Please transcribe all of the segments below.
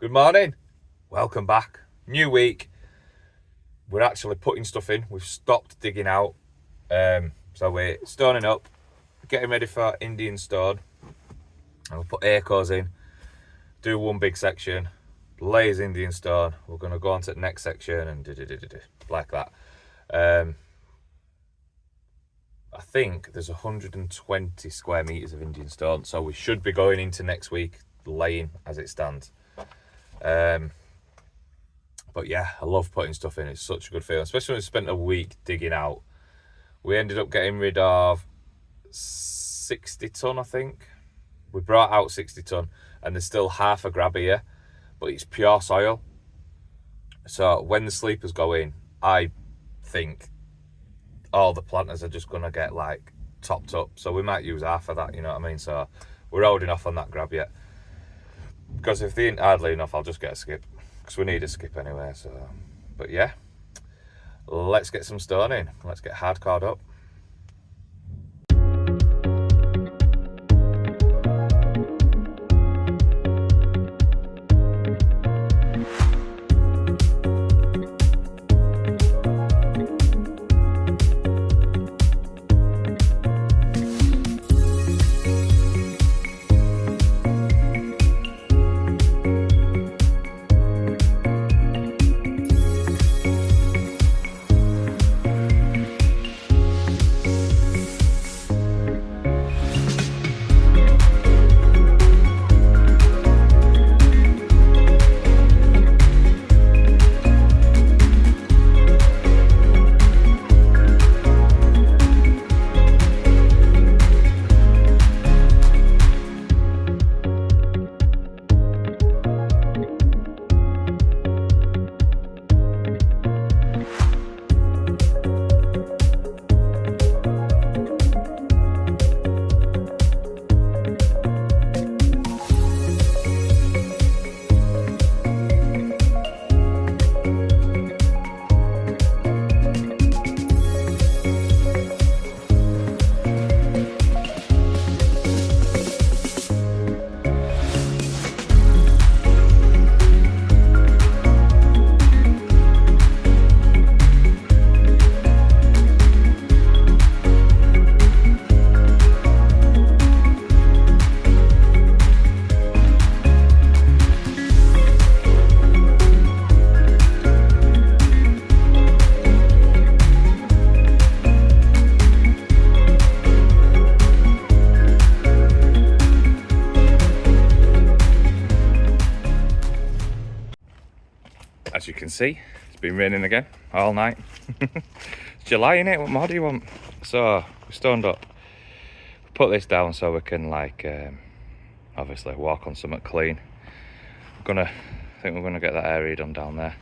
Good morning, welcome back. New week. We're actually putting stuff in. We've stopped digging out. So we're stoning up, getting ready for Indian stone. And we'll put acres in, do one big section, lays Indian stone. We're going to go on to the next section and like that. I think there's 120 square metres of Indian stone, so we should be going into next week laying as it stands. But yeah, I love putting stuff in. It's such a good feeling, especially when we spent a week digging out. We ended up getting rid of 60 tonne, I think. We brought out 60 tonne, and there's still half a grab here, but it's pure soil. So when the sleepers go in, I think all the planters are just going to get like topped up. So we might use half of that, you know what I mean? So we're holding off on that grab yet. Because if they ain't hardly enough, I'll just get a skip. Because we need a skip anyway, so. But yeah, let's get some stone in. Let's get hardcored up. As you can see, it's been raining again all night. It's July, innit? What more do you want? So we stoned up, put this down so we can obviously walk on something clean. I think we're gonna get that area done down there.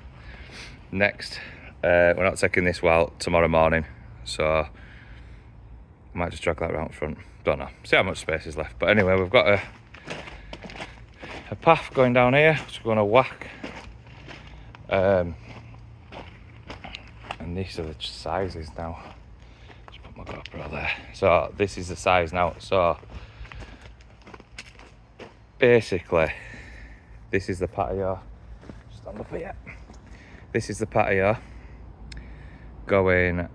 Next, we're not taking this well tomorrow morning, so I might just drag that around front. Don't know, see how much space is left. But anyway, we've got a path going down here, which we're gonna whack. And these are the sizes now. Just put my GoPro there. So this is the size now. So basically, this is the patio. Stand up here. This is the patio going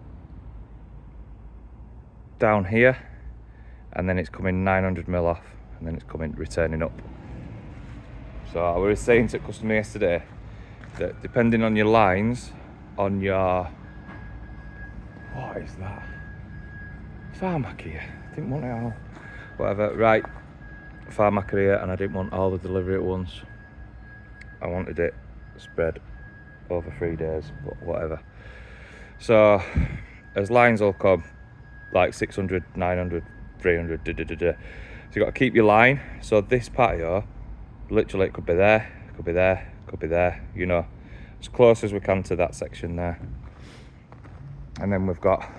down here, and then it's coming 900mm off, and then it's returning up. So I was saying to the customer yesterday that depending on your lines, on your, what is that? Farmac here. Didn't want it all. Whatever, right. Farmac here, and I didn't want all the delivery at once. I wanted it spread over 3 days, but whatever. So, as lines will come, like 600, 900, 300, So you got to keep your line. So this patio, literally it could be there, could be there, could be there, you know, as close as we can to that section there. And then we've got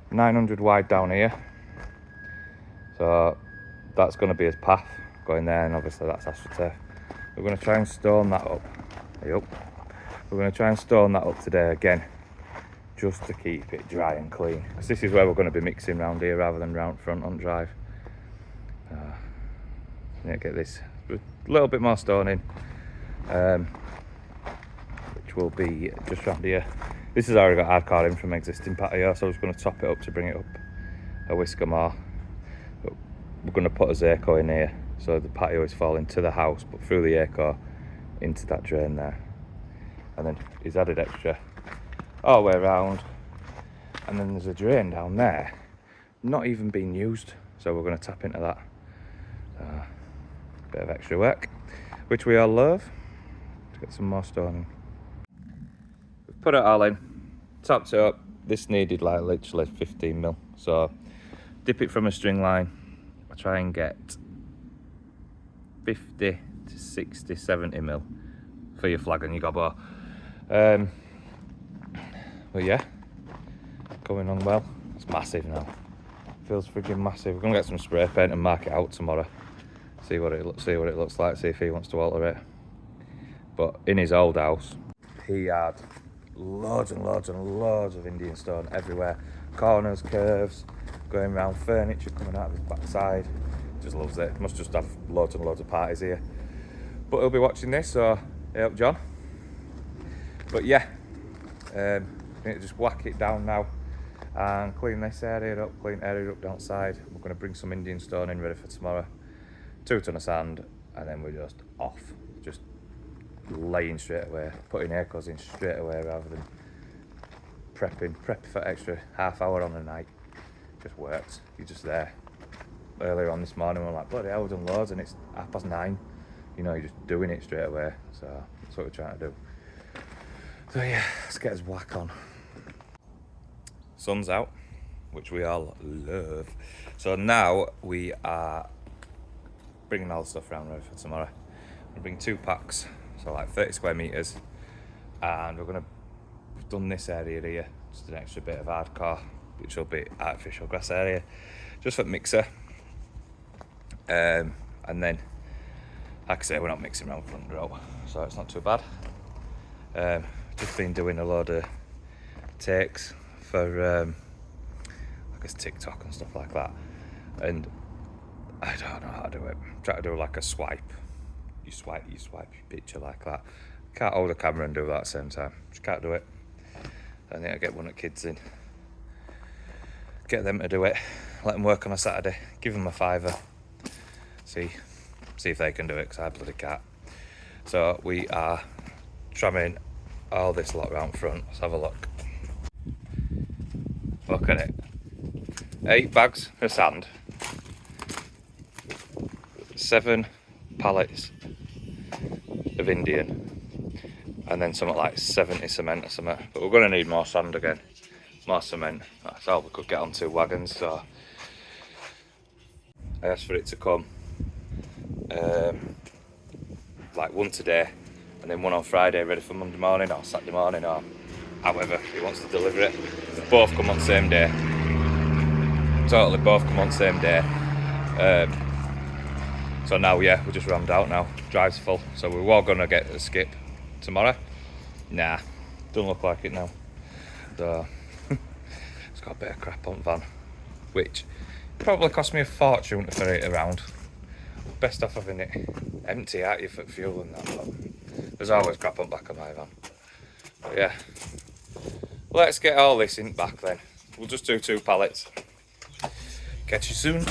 900 wide down here, so that's going to be his path going there, and obviously that's astroturf. We're going to try and stone that up. We're going to try and stone that up today again, just to keep it dry and clean, because this is where we're going to be mixing round here rather than round front on drive. Need to get this a little bit more stone in, which will be just round here. This has already got hardcore in from existing patio, so I was going to top it up to bring it up a whisker more. But we're going to put a Zerco in here, so the patio is falling to the house, but through the Zerco into that drain there. And then he's added extra all the way around. And then there's a drain down there, not even being used, so we're going to tap into that. Bit of extra work, which we all love. Let's get some more stone. We've put it all in, topped it up. This needed like literally 15 mil, so dip it from a string line. I try and get 50 to 60, 70 mil for your flag and your gobbo. But yeah, going on well. It's massive now. Feels freaking massive. We're gonna get some spray paint and mark it out tomorrow. See what it looks like. See if he wants to alter it. But in his old house, he had loads and loads and loads of Indian stone everywhere. Corners, curves, going around, furniture coming out of his backside. Just loves it. Must just have loads and loads of parties here. But he'll be watching this, so hey up, John. But yeah, I need to just whack it down now and clean this area up, clean area up downside. We're going to bring some Indian stone in ready for tomorrow. 2 tons of sand, and then we're just off. Just laying straight away, putting aircos in straight away rather than prep for extra half hour on the night. Just works. You're just there. Earlier on this morning, we're like, bloody hell, we've done loads, and it's 9:30. You know, you're just doing it straight away. So that's what we're trying to do. So yeah, let's get us whack on. Sun's out, which we all love. So now we are bringing all the stuff around ready for tomorrow. We'll bring 2 packs, so like 30 square meters, and we've done this area here, just an extra bit of hardcore, which will be artificial grass area, just for mixer. And then, like I say, we're not mixing around front row, so it's not too bad. Just been doing a lot of takes for I guess TikTok and stuff like that, and I don't know how to do it. Try to do like a swipe. You swipe your picture like that. Can't hold the camera and do that at the same time. Just can't do it. I think I'll get one of the kids in. Get them to do it. Let them work on a Saturday. Give them a £5. See if they can do it, because I bloody can't. So we are tramming all this lot round front. Let's have a look. Look at it. 8 bags of sand. 7 pallets of Indian, and then something like 70 cement or something. But we're going to need more sand again, more cement. That's all we could get on 2 wagons. So I asked for it to come like 1 today, and then 1 on Friday, ready for Monday morning or Saturday morning, or however he wants to deliver it. They both come on the same day. Totally both come on the same day. So now, yeah, we're just rammed out now. Drive's full. So we were going to get a skip tomorrow. Nah, don't look like it now. So it's got a bit of crap on the van, which probably cost me a fortune to ferry it around. Best off having it empty out you for fuel and that, but there's always crap on the back of my van. But yeah, let's get all this in back then. We'll just do 2 pallets. Catch you soon.